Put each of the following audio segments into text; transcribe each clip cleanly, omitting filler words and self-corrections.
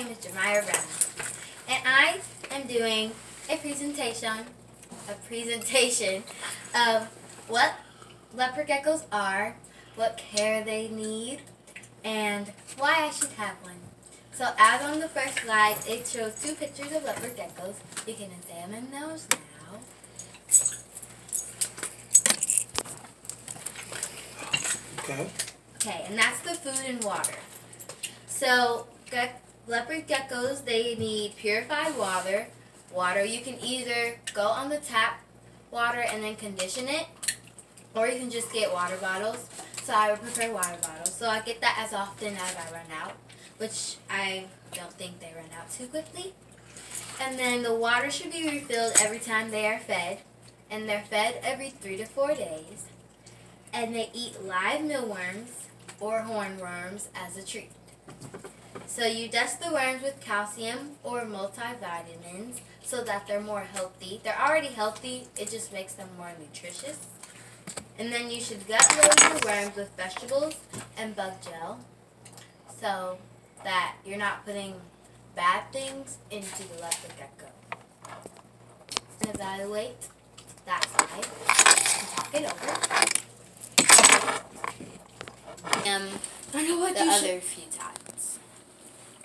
name is Jemiah Brown, and I am doing a presentation of what leopard geckos are, what care they need, and why I should have one. So as on the first slide, it shows 2 pictures of leopard geckos. You can examine those now. Okay, and that's the food and water. So leopard geckos, they need purified water. You can either go on the tap water and then condition it, or you can just get water bottles. So I would prefer water bottles. So I get that as often as I run out, which I don't think they run out too quickly. And then the water should be refilled every time they are fed, and they're fed every 3 to 4 days. And they eat live mealworms or hornworms as a treat. So you dust the worms with calcium or multivitamins so that they're more healthy. They're already healthy, it just makes them more nutritious. And then you should gut load your worms with vegetables and bug gel so that you're not putting bad things into the leopard gecko. Evaluate that side and talk it over. I know what the you other few times.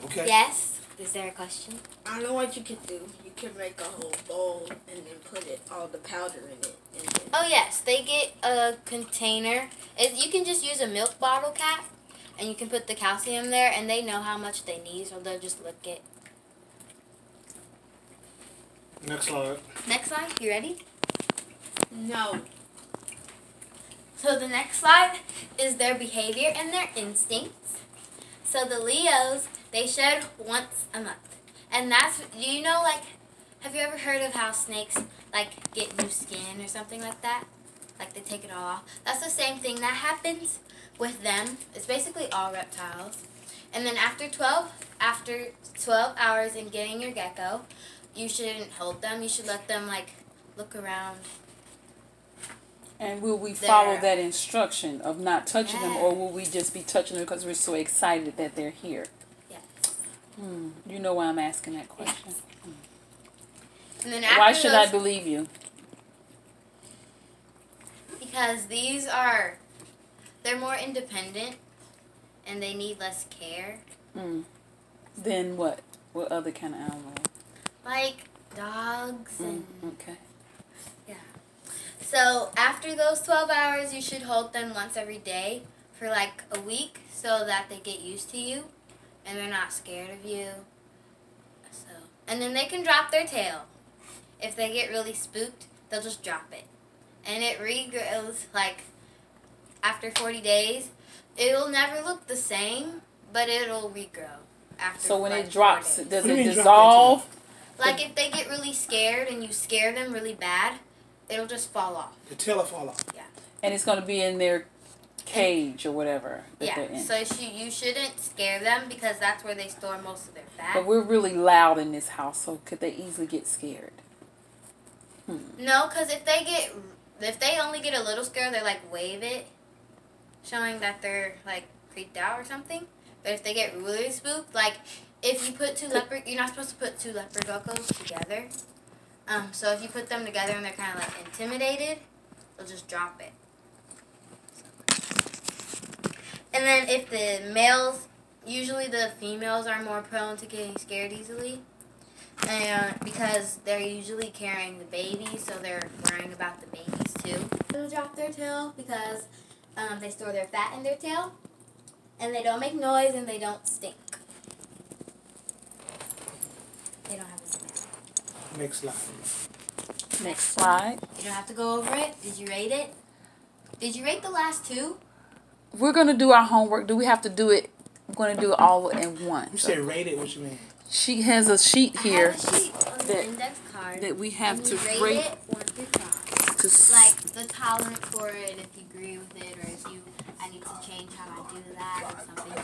Okay. Yes? Is there a question? I know what you can do. You can make a whole bowl and then put all the powder in it. And then Oh yes, they get a container. You can just use a milk bottle cap, and you can put the calcium there, and they know how much they need, so they'll just lick it. Next slide. Next slide, you ready? no. So the next slide is their behavior and their instincts. So the Leos, they shed once a month. And that's, do you know, like, have you ever heard of how snakes, like, get new skin or something like that? Like, they take it all off. That's the same thing that happens with them. It's basically all reptiles. And then after 12 hours in getting your gecko, you shouldn't hold them. You should let them, like, look around. And will we follow that instruction of not touching them, or will we just be touching them because we're so excited that they're here? Yes. You know why I'm asking that question? Yes. And then Why should I believe you? Because they're more independent, and they need less care. Then what? What other kind of animal? Like dogs and... Okay. Yeah. So after those 12 hours, you should hold them once every day for like a week so that they get used to you and they're not scared of you. And then they can drop their tail. If they get really spooked, they'll just drop it. And it regrows like after 40 days. It'll never look the same, but it'll regrow after. So when like it drops, 4 days. does it dissolve? Like if they get really scared and you scare them really bad, it'll just fall off. The tail will fall off. Yeah. And it's going to be in their cage or whatever that they're in. So you shouldn't scare them because that's where they store most of their fat. But we're really loud in this house, so could they easily get scared? No, because if they only get a little scared, they like wave it, showing that they're like creeped out or something. But if they get really spooked, like if you put you're not supposed to put 2 leopard geckos together. So if you put them together and they're kind of like intimidated, they'll just drop it. And then if the males, usually the females are more prone to getting scared easily. And because they're usually carrying the babies, so they're worrying about the babies too. They'll drop their tail because they store their fat in their tail. And they don't make noise and they don't stink. They don't have a smell. Next slide. Next slide. You don't have to go over it. Did you rate it? Did you rate the last 2? We're going to do our homework. Do we have to do it? We're going to do it all in one. You said rate it, what you mean? She has a sheet here I have a sheet on the index card that we have to rate rate. it 1 through 5. Like the tolerance for it, if you agree with it, or if I need to change how I do that or something.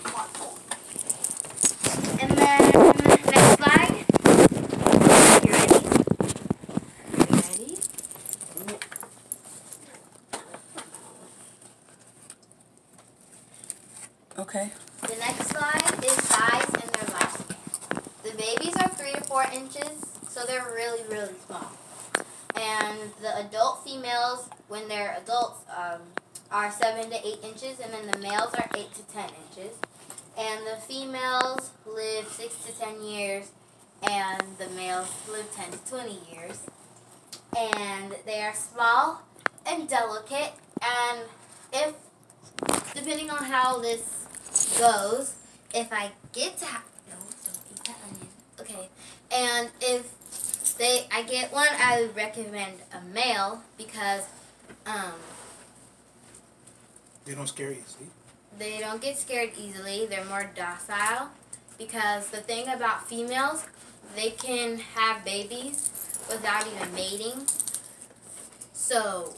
And then next slide. You ready? You ready? Okay. The next slide is size and their lifespan. really small. And the adult females, when they're adults, are 7 to 8 inches, and then the males are 8 to 10 inches. And the females live 6 to 10 years, and the males live 10 to 20 years. And they are small and delicate, and if, depending on how this goes, if I get to have, no, don't eat that onion. Okay, and if I get one, I would recommend a male because They don't scare easily. they don't get scared easily. They're more docile because the thing about females, they can have babies without even mating. So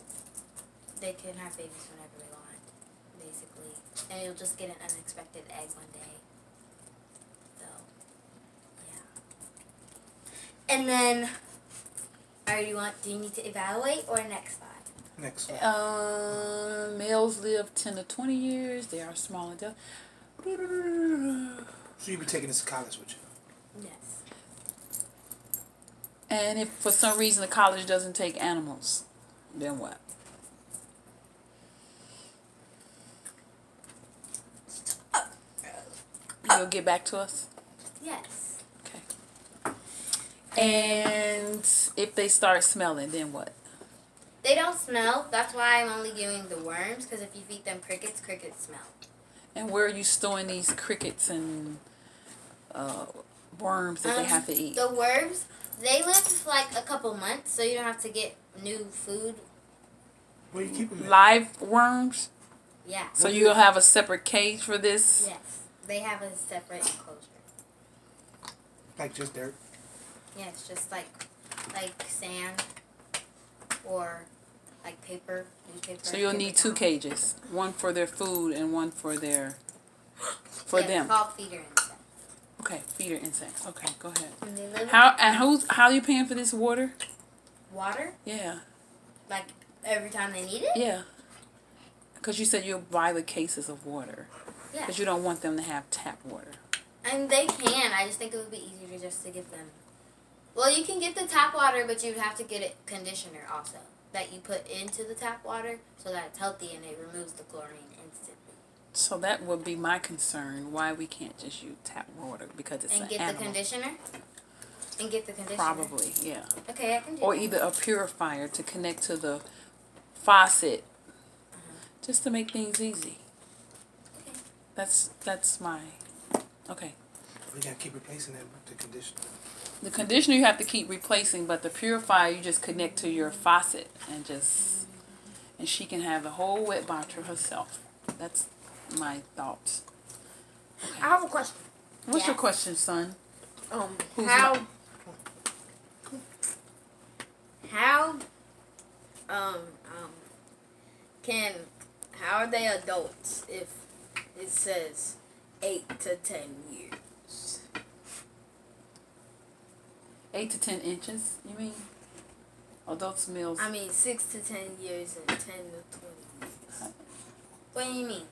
they can have babies whenever they want, basically. And you'll just get an unexpected egg one day. So, yeah. And then, do you need to evaluate or next slide? Next slide. Males live 10 to 20 years. They are small and delicate. So you'll be taking this to college with you? Yes. And if for some reason the college doesn't take animals, then what? You'll get back to us? Yes. Okay. And if they start smelling, then what? They don't smell. That's why I'm only giving the worms, because if you feed them crickets, crickets smell. And where are you storing these crickets and worms that they have to eat? The worms, they live like a couple months, so you don't have to get new food. Where you keep them? Live worms? Yeah. So you'll have a separate cage for this? Yes. They have a separate enclosure. Like just dirt? Yeah, it's just like sand or like paper, newspaper. So you'll need 2 cages. One for their food and one for their them. It's called feeder insects. Okay, feeder insects. Okay, go ahead. And they live How are you paying for this water? water, Yeah. like every time they need it. Yeah. Because you said you'll buy the cases of water. Yeah. Because you don't want them to have tap water. And they can. I just think it would be easier just to give them. Well, you can get the tap water, but you'd have to get a conditioner also that you put into the tap water so that it's healthy and it removes the chlorine instantly. So that would be my concern. Why we can't just use tap water because it's And an get animal. the conditioner. And get the conditioner. Probably, yeah. Okay, I can do Or that. either a purifier to connect to the faucet, just to make things easy. Okay. That's my okay. We gotta keep replacing that with the conditioner. The conditioner you have to keep replacing, but the purifier you just connect to your faucet and she can have the whole wet bar to herself. That's my thoughts. I have a question. What's your Yes. question, son? Who's How how are they adults if it says 8 to 10 years? 8 to 10 inches, you mean? Adults, males. I mean 6 to 10 years and 10 to 20 years. What do you mean?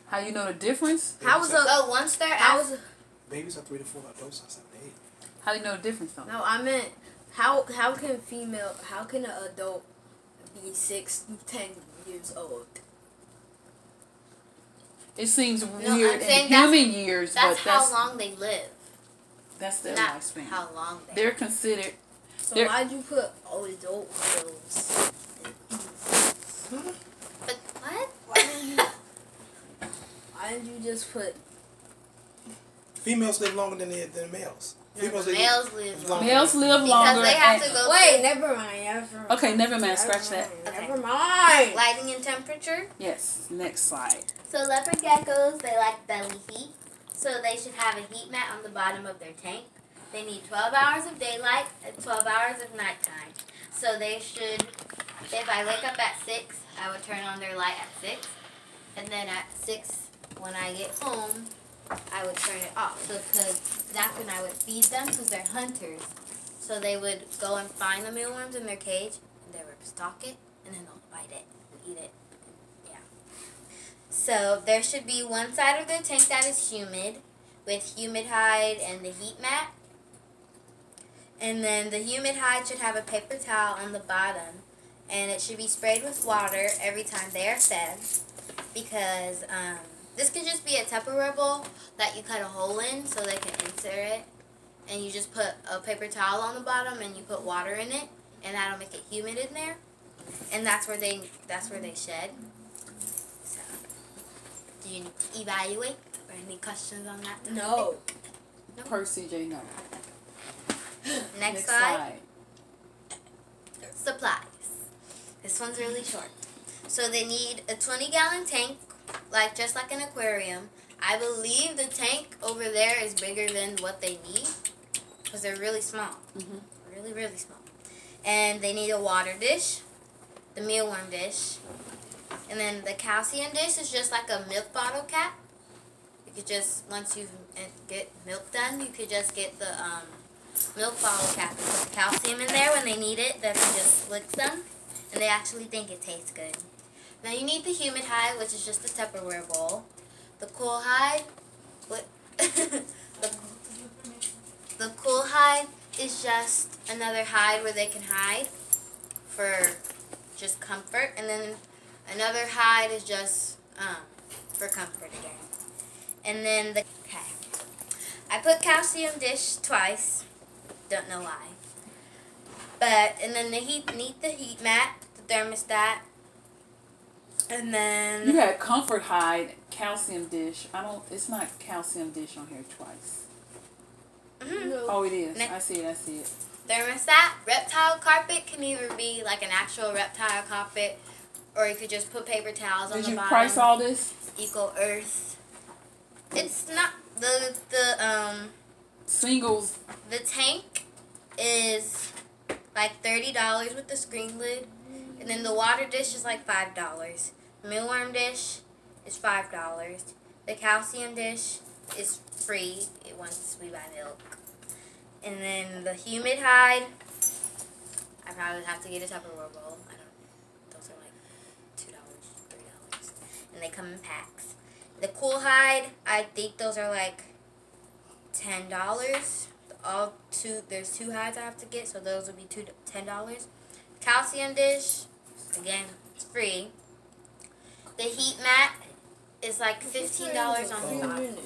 How you know the difference? How is a Oh, once they're how out. is a, Babies are 3 to 4, adults are 7 to 8. How do you know the difference though? no, I meant how can an adult be 6 to 10 years old? It seems I'm weird in saying human years, That's but how long they live, that's their not lifespan. how long they. They're considered. So They're- why'd you put adult males? But what? Why didn't you just put Females live longer than the males. Females Males live longer. Males live because longer. they have and- to go Wait, through never mind. Okay, never mind. Scratch that. Okay. Never mind. lighting and temperature. Yes. Next slide. So leopard geckos, they like belly heat. So they should have a heat mat on the bottom of their tank. They need 12 hours of daylight and 12 hours of nighttime. So they should, if I wake up at 6, I would turn on their light at 6. And then at 6, when I get home, I would turn it off. So because that's when I would feed them, because they're hunters. So they would go and find the mealworms in their cage, and they would stalk it, and then they'll bite it and eat it. Yeah. So there should be one side of their tank that is humid, with humid hide and the heat mat. And then the humid hide should have a paper towel on the bottom, and it should be sprayed with water every time they are fed, because this could just be a Tupperware bowl that you cut a hole in so they can insert it, and you just put a paper towel on the bottom and you put water in it, and that'll make it humid in there, and that's where they shed. So, do you need to evaluate or any questions on that topic? No. Per CJ, no. Next slide. Supplies. This one's really short. So they need a 20-gallon tank, just like an aquarium. I believe the tank over there is bigger than what they need because they're really small. Really, really small. And they need a water dish, the mealworm dish, and then the calcium dish is just like a milk bottle cap. You could just, once you get milk done, you could just get the milk bottle cap and put the calcium in there when they need it. That just licks them, and they actually think it tastes good. Now you need the humid hide, which is just a Tupperware bowl. The cool hide, the cool hide is just another hide where they can hide for just comfort, and then another hide is just for comfort again. And then I put calcium dish twice. Don't know why. And then need the heat mat, the thermostat, and then You had comfort hide, calcium dish. It's not calcium dish on here twice. No. Oh, it is. Next. I see it. thermostat. Reptile carpet can either be like an actual reptile carpet, or you could just put paper towels on the Did you bottom. price all this? Eco Earth. It's not Singles. the tank is like $30 with the screen lid, and then the water dish is like $5. The mealworm dish is $5. The calcium dish is free once we buy milk. And then the humid hide, I probably have to get a Tupperware bowl. Those are like $2, $3, and they come in packs. The cool hide, I think those are like $10. There's two hides I have to get, so those will be $10. Calcium dish, again, it's free. The heat mat is like $15 on the bottom.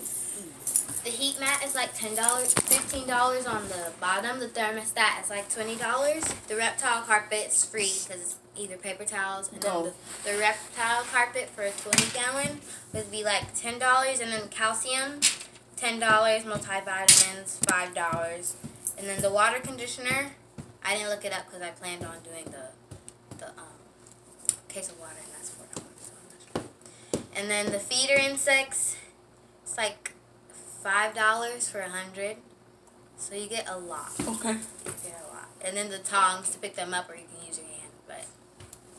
The heat mat is like $15 on the bottom. The thermostat is like $20. The reptile carpet is free because it's either paper towels, and then the reptile carpet for a 20-gallon would be like $10, and then calcium $10, multivitamins $5, and then the water conditioner, I didn't look it up because I planned on doing the case of water, and that's $4. So I'm not sure. And then the feeder insects, it's like $5 for 100, so you get a lot. Okay. You get a lot. And then the tongs to pick them up, or you can use your hand, but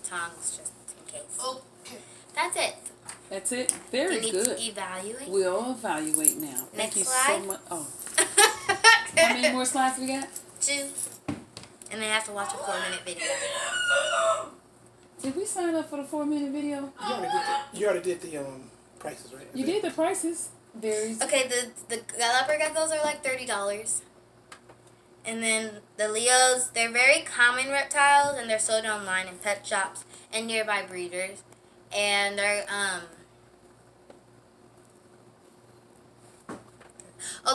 tongs just in case. Okay. That's it. That's it. Very You need good. to evaluate. We'll evaluate now. Thank Next you slide. so much. Oh. How many more slides we got? 2. And they have to watch a 4-minute video. Did we sign up for the 4-minute video? You already did the prices, right? You did the prices. Varies. Okay, the leopard geckos are like $30. And then the Leos, they're very common reptiles, and they're sold online in pet shops and nearby breeders. And they're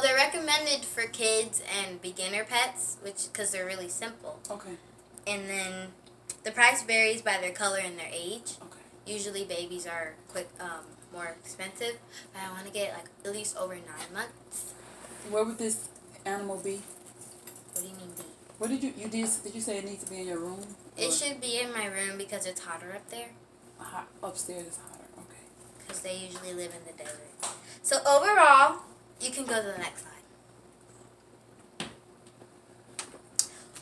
they're recommended for kids and beginner pets, because they're really simple. Okay. And then the price varies by their color and their age. Okay. Usually babies are more expensive, but I want to get like at least over 9 months. Where would this animal be? What do you mean be? What did you say it needs to be in your room? It should be in my room because it's hotter up there. Upstairs is hotter. Okay. Because they usually live in the desert. So overall, you can go to the next slide.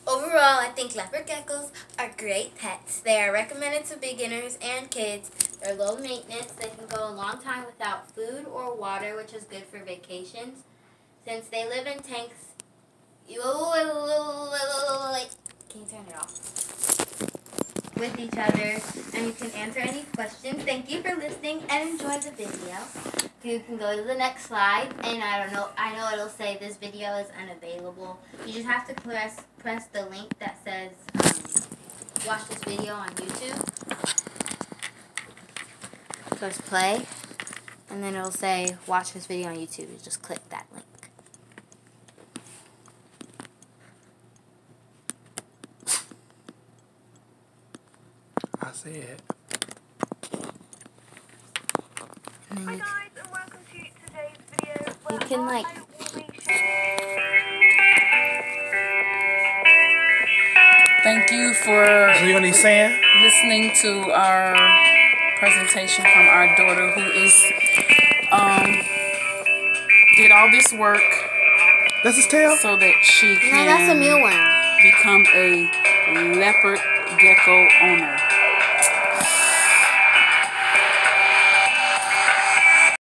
Overall, I think leopard geckos are great pets. They are recommended to beginners and kids. They're low maintenance. They can go a long time without food or water, which is good for vacations. Since they live in tanks... Can you turn it off? with each other, and you can answer any questions. Thank you for listening and enjoy the video. You can go to the next slide, and I know it'll say this video is unavailable. You just have to press the link that says watch this video on YouTube. Press play, and then it'll say watch this video on YouTube. You just click that link. I see it. And then Hi guys, and welcome to today's video. you can like Thank you for So you gonna need sand? listening to our presentation from our daughter who is did all this work That's his tail? so that she no, can that's a mealworm. become a leopard gecko owner.